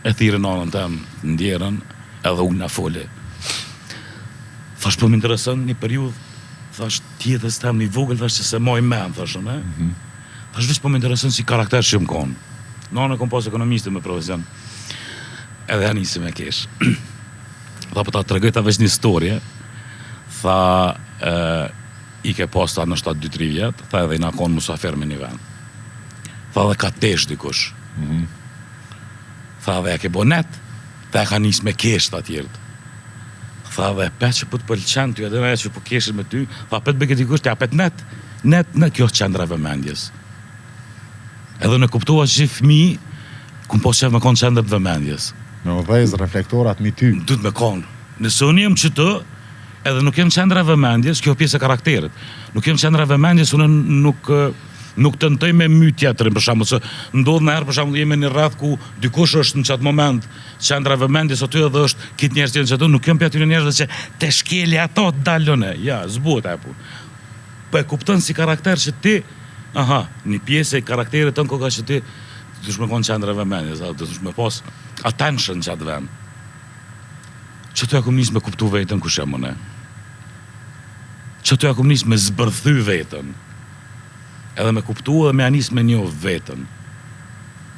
e thirë nanën tem në ndjerën, edhe unë na fole. Thash, po më interesën një periudhë, thash, tjetës tem një vogël, thash, që se moj men, thash, ne? Thash, veç po më interesën si karakter që më konë. Nanë kom pas ekonomiste me profesion. Edhe ja nisi me kesh. Tha, po ta tregoj ta veç një historie, tha, i ke pas ta në 2-3 vjetë, tha edhe i na konë musafer me një vend. Tha, dhe ka tesh dikush. Tha, dhe e ke bo net, tha e ka nis me kesh të atjertë. Tha, dhe pet që po të pëlqen ty, edhe me që po keshit me ty, tha, pet bëke dikush, tja pet net në kjo qendra vëmendjes. Edhe në kuptua që fëmi, kum po qef me konë qendrët vëmendjes. Në vëzë reflektorat mi ty. Dut me konë. Nëse unë jem që të, edhe nuk jem qendra vëmendjes, kjo pjesë e karakterit. Nuk jem qendra vëmendjes, unë nuk tentoj me my tjetërin, për shembull, se ndodh në herë, për shembull, jemi në rreth ku dikush është në qatë moment qendra vëmendjes, aty edhe është kitë njerëz tjetër që aty, nuk jem për atyre njerëzve që te shkeli ato të dalone. Ja, zbuhet e punë. Po e kupton si karakter që ti, një pjesë e karakterit tënë koka që ti dush me konë qendra vëmendjes, dush me pas attention që atë vend. Që të ja kum nis me kuptu vetën kush jam unë. Që të ja kum nis me zbërthy vetën. Edhe me kuptu edhe me anis me njoh vetën.